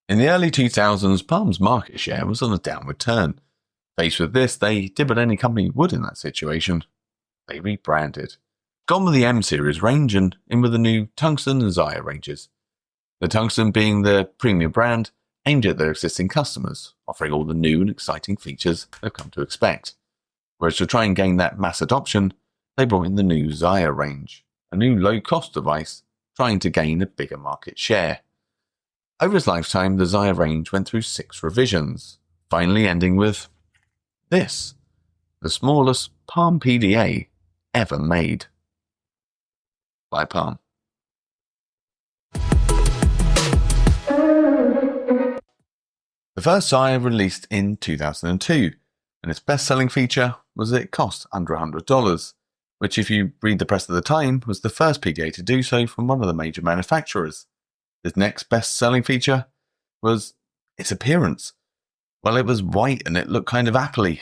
In the early 2000s, Palm's market share was on a downward turn. Faced with this, they did what any company would in that situation. They rebranded. Gone with the M series range and in with the new Tungsten and Zire ranges. The Tungsten being the premium brand aimed at their existing customers, offering all the new and exciting features they've come to expect. Whereas to try and gain that mass adoption, they brought in the new Zire range, a new low-cost device trying to gain a bigger market share. Over its lifetime, the Zire range went through 6 revisions, finally ending with this, the smallest Palm PDA ever made. By Palm. The first Zire released in 2002, and its best-selling feature was that it cost under $100, which if you read the press at the time, was the first PDA to do so from one of the major manufacturers. Its next best-selling feature was its appearance. Well, it was white and it looked kind of Apple-y.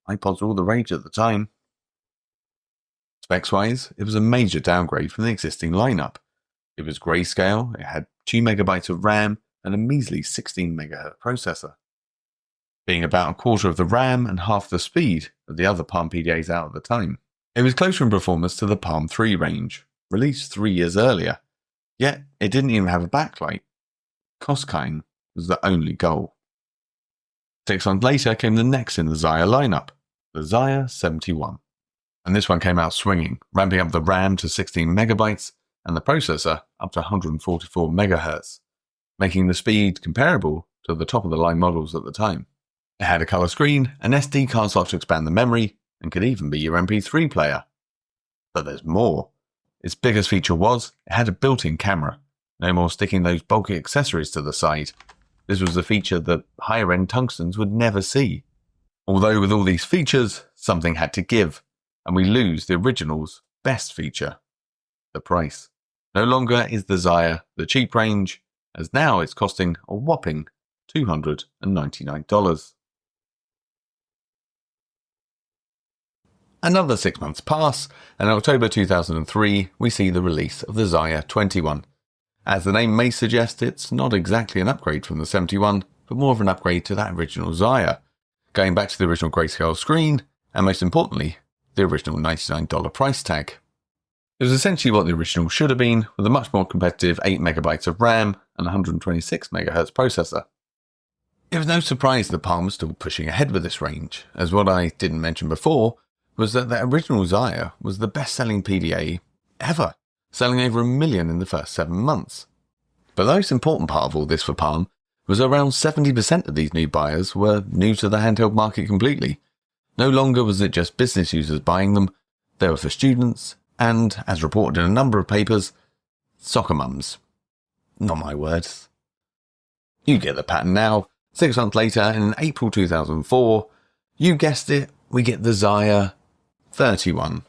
iPods were all the rage at the time. Specs-wise, it was a major downgrade from the existing lineup. It was grayscale, it had 2 MB of RAM and a measly 16 MHz processor. Being about a quarter of the RAM and half the speed of the other Palm PDAs out at the time. It was closer in performance to the Palm 3 range, released 3 years earlier. Yet, it didn't even have a backlight. Cost-cutting was the only goal. 6 months later came the next in the Zire lineup, the Zire 71. And this one came out swinging, ramping up the RAM to 16 MB and the processor up to 144 MHz, making the speed comparable to the top-of-the-line models at the time. It had a colour screen, an SD card slot to expand the memory, and could even be your MP3 player. But there's more. Its biggest feature was it had a built-in camera. No more sticking those bulky accessories to the side. This was a feature that higher-end tungstens would never see. Although with all these features, something had to give, and we lose the original's best feature, the price. No longer is the Zire the cheap range, as now it's costing a whopping $299. Another 6 months pass, and in October 2003 we see the release of the Zire 21. As the name may suggest, it's not exactly an upgrade from the 71, but more of an upgrade to that original Zire, going back to the original grayscale screen, and most importantly, the original $99 price tag. It was essentially what the original should have been, with a much more competitive 8 MB of RAM and 126 MHz processor. It was no surprise that Palm was still pushing ahead with this range, as what I didn't mention before was that the original Zire was the best-selling PDA ever, selling over 1 million in the first 7 months. But the most important part of all this for Palm was around 70% of these new buyers were new to the handheld market completely. No longer was it just business users buying them, they were for students, and, as reported in a number of papers, soccer mums. Not my words. You get the pattern now. 6 months later, in April 2004, you guessed it, we get the Zire 31.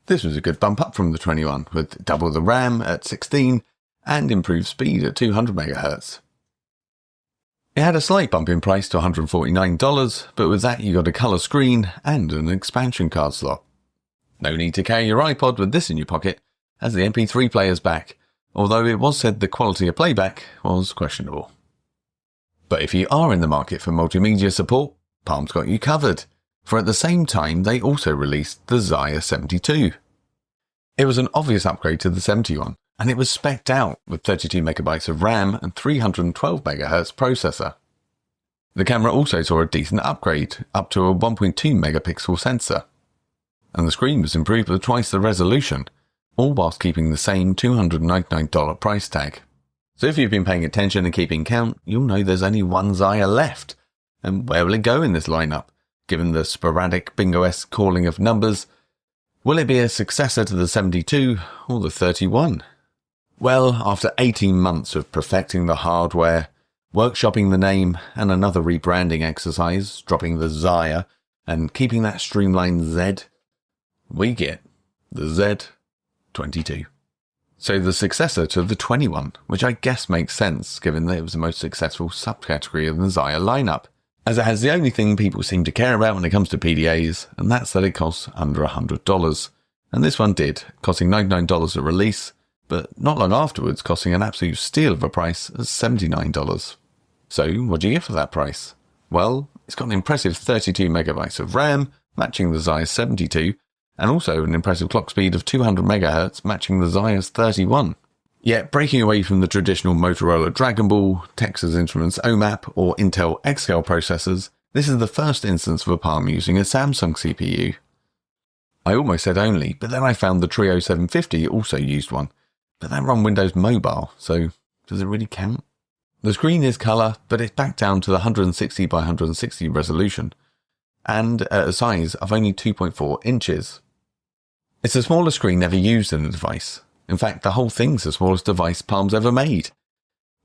This was a good bump up from the 21, with double the RAM at 16 and improved speed at 200 MHz. It had a slight bump in price to $149, but with that you got a colour screen and an expansion card slot. No need to carry your iPod with this in your pocket, as the MP3 player's back, although it was said the quality of playback was questionable. But if you are in the market for multimedia support, Palm's got you covered, for at the same time they also released the Zire 72. It was an obvious upgrade to the 71, and it was specced out with 32 MB of RAM and 312 MHz processor. The camera also saw a decent upgrade, up to a 1.2 megapixel sensor. And the screen was improved with twice the resolution, all whilst keeping the same $299 price tag. So if you've been paying attention and keeping count, you'll know there's only one Zire left. And where will it go in this lineup, given the sporadic bingo-esque calling of numbers? Will it be a successor to the 72 or the 31? Well, after 18 months of perfecting the hardware, workshopping the name, and another rebranding exercise, dropping the Zire and keeping that streamlined Z, we get the Z22. So the successor to the 21, which I guess makes sense given that it was the most successful subcategory of the Zire lineup, as it has the only thing people seem to care about when it comes to PDAs, and that's that it costs under $100. And this one did, costing $99 at release, but not long afterwards costing an absolute steal of a price at $79. So what do you get for that price? Well, it's got an impressive 32 megabytes of RAM, matching the Zire 72, and also an impressive clock speed of 200 MHz, matching the Zire's 31. Yet, breaking away from the traditional Motorola Dragon Ball, Texas Instruments OMAP, or Intel X-Scale processors, this is the first instance of a Palm using a Samsung CPU. I almost said only, but then I found the Trio 750 also used one, but that ran Windows Mobile, so does it really count? The screen is colour, but it's back down to the 160 by 160 resolution, and at a size of only 2.4 inches. It's the smallest screen ever used in a device. In fact, the whole thing's the smallest device Palm's ever made.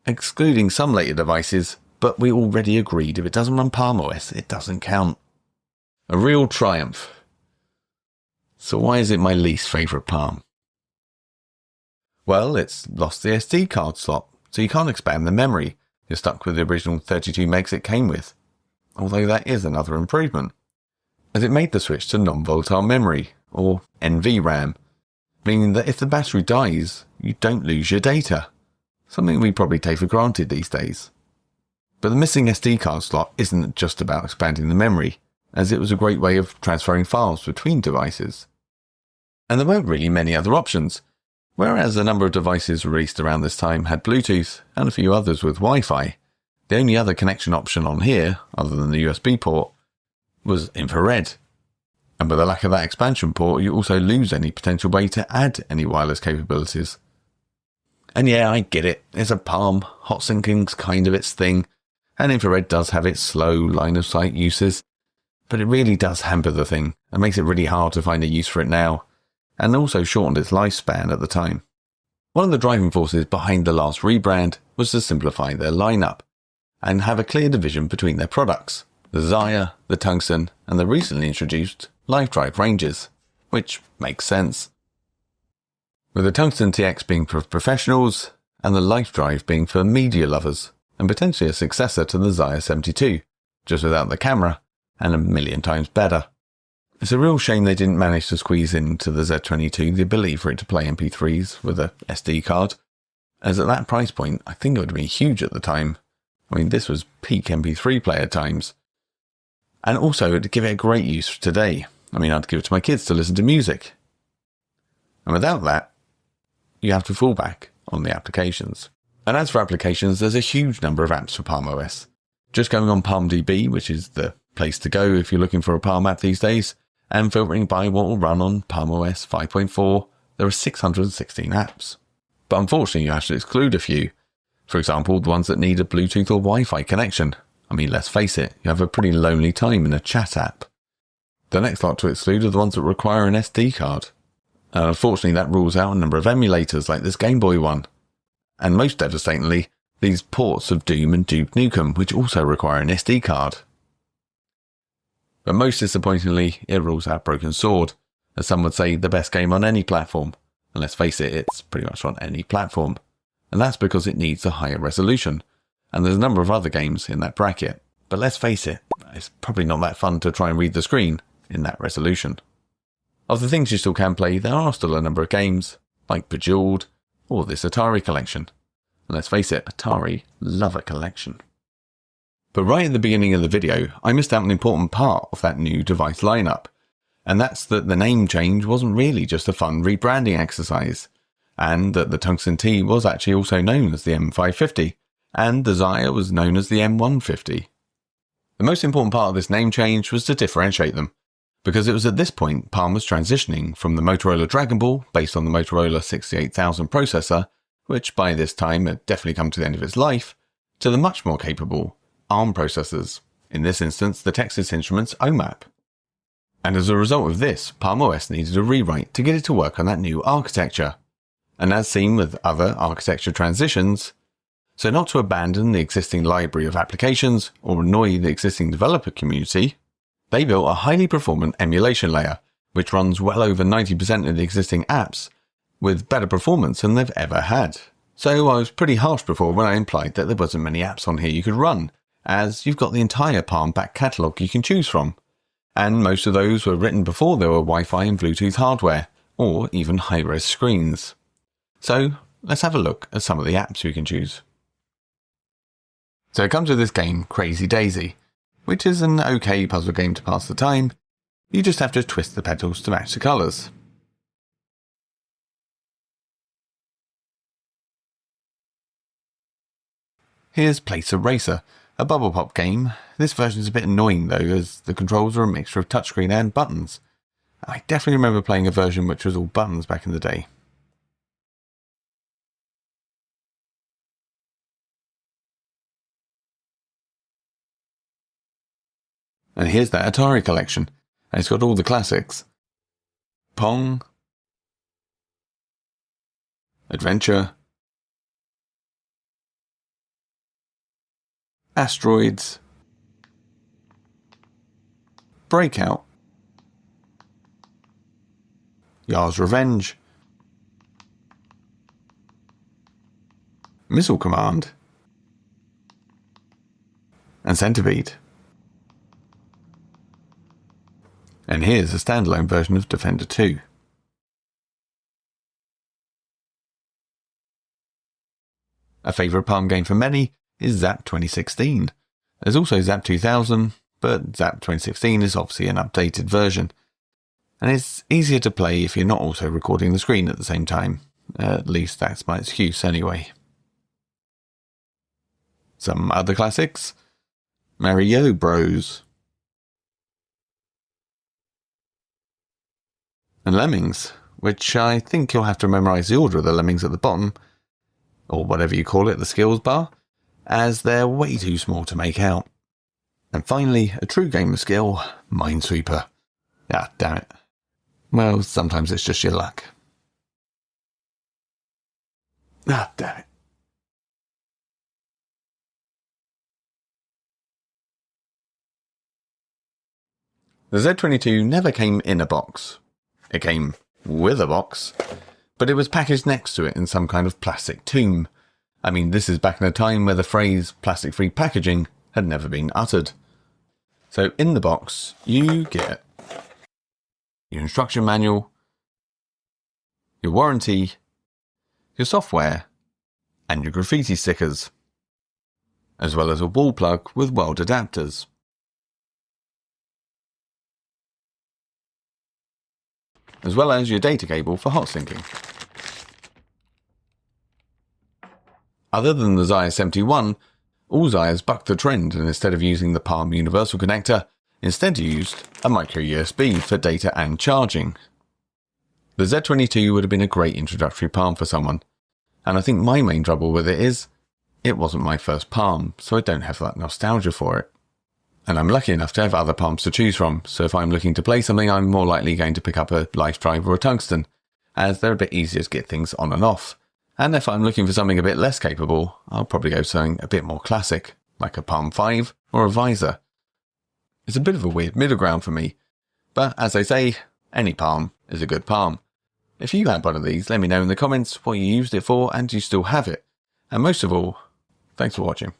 Excluding some later devices, but we already agreed if it doesn't run Palm OS, it doesn't count. A real triumph. So why is it my least favourite Palm? Well, it's lost the SD card slot, so you can't expand the memory. You're stuck with the original 32 megs it came with. Although that is another improvement, as it made the switch to non-volatile memory, or NVRAM, meaning that if the battery dies, you don't lose your data. Something we probably take for granted these days. But the missing SD card slot isn't just about expanding the memory, as it was a great way of transferring files between devices. And there weren't really many other options. Whereas a number of devices released around this time had Bluetooth and a few others with Wi-Fi, the only other connection option on here, other than the USB port, was infrared. And with the lack of that expansion port, you also lose any potential way to add any wireless capabilities. And yeah, I get it, it's a Palm, hot syncing's kind of its thing, and infrared does have its slow line-of-sight uses, but it really does hamper the thing, and makes it really hard to find a use for it now, and also shortened its lifespan at the time. One of the driving forces behind the last rebrand was to simplify their lineup, and have a clear division between their products, the Zire, the Tungsten, and the recently introduced LiveDrive ranges, which makes sense. With the Tungsten TX being for professionals, and the LiveDrive being for media lovers, and potentially a successor to the Zire 72, just without the camera, and a million times better. It's a real shame they didn't manage to squeeze into the Z22 the ability for it to play MP3s with a SD card, as at that price point I think it would have been huge at the time. I mean, this was peak MP3 player times. And also to give it a great use for today. I mean, I'd give it to my kids to listen to music. And without that, you have to fall back on the applications. And as for applications, there's a huge number of apps for Palm OS. Just going on PalmDB, which is the place to go if you're looking for a Palm app these days, and filtering by what will run on Palm OS 5.4, there are 616 apps. But unfortunately, you have to exclude a few. For example, the ones that need a Bluetooth or Wi-Fi connection. I mean, let's face it, you have a pretty lonely time in a chat app. The next lot to exclude are the ones that require an SD card. And unfortunately, that rules out a number of emulators like this Game Boy one. And most devastatingly, these ports of Doom and Duke Nukem, which also require an SD card. But most disappointingly, it rules out Broken Sword, as some would say the best game on any platform. And let's face it, it's pretty much on any platform. And that's because it needs a higher resolution. And there's a number of other games in that bracket. But let's face it, it's probably not that fun to try and read the screen in that resolution. Of the things you still can play, there are still a number of games, like Bejeweled, or this Atari collection. And let's face it, Atari love a collection. But right at the beginning of the video, I missed out an important part of that new device lineup. And that's that the name change wasn't really just a fun rebranding exercise. And that the Tungsten T was actually also known as the M550. And the Zire was known as the M150. The most important part of this name change was to differentiate them, because it was at this point Palm was transitioning from the Motorola Dragon Ball, based on the Motorola 68000 processor, which by this time had definitely come to the end of its life, to the much more capable ARM processors, in this instance the Texas Instruments OMAP. And as a result of this, Palm OS needed a rewrite to get it to work on that new architecture. And as seen with other architecture transitions, so not to abandon the existing library of applications or annoy the existing developer community, they built a highly performant emulation layer, which runs well over 90% of the existing apps, with better performance than they've ever had. So I was pretty harsh before when I implied that there wasn't many apps on here you could run, as you've got the entire Palm back catalogue you can choose from, and most of those were written before there were Wi-Fi and Bluetooth hardware, or even high-res screens. So let's have a look at some of the apps we can choose. So it comes with this game, Crazy Daisy, which is an okay puzzle game to pass the time. You just have to twist the petals to match the colours. Here's Place a Racer, a bubble pop game. This version is a bit annoying though, as the controls are a mixture of touchscreen and buttons. I definitely remember playing a version which was all buttons back in the day. And here's that Atari collection, and it's got all the classics. Pong, Adventure, Asteroids, Breakout, Yar's Revenge, Missile Command, and Centipede. And here's a standalone version of Defender 2. A favourite Palm game for many is Zap 2016. There's also Zap 2000, but Zap 2016 is obviously an updated version. And it's easier to play if you're not also recording the screen at the same time. At least that's my excuse anyway. Some other classics: Mario Bros. And Lemmings, which I think you'll have to memorise the order of the lemmings at the bottom, or whatever you call it, the skills bar, as they're way too small to make out. And finally, a true game of skill, Minesweeper. Ah, damn it. Well, sometimes it's just your luck. Ah, damn it. The Z22 never came in a box. It came with a box, but it was packaged next to it in some kind of plastic tomb. I mean, this is back in a time where the phrase plastic-free packaging had never been uttered. So in the box, you get your instruction manual, your warranty, your software, and your graffiti stickers, as well as a wall plug with weld adapters. As well as your data cable for hot syncing. Other than the Zire 71, all Zires bucked the trend, and instead of using the Palm Universal Connector, instead used a micro USB for data and charging. The Z22 would have been a great introductory Palm for someone, and I think my main trouble with it is, it wasn't my first Palm, so I don't have that nostalgia for it. And I'm lucky enough to have other Palms to choose from, so if I'm looking to play something, I'm more likely going to pick up a Life Drive or a Tungsten, as they're a bit easier to get things on and off. And if I'm looking for something a bit less capable, I'll probably go something a bit more classic, like a Palm 5 or a Visor. It's a bit of a weird middle ground for me, but as they say, any Palm is a good Palm. If you had one of these, let me know in the comments what you used it for and do you still have it. And most of all, thanks for watching.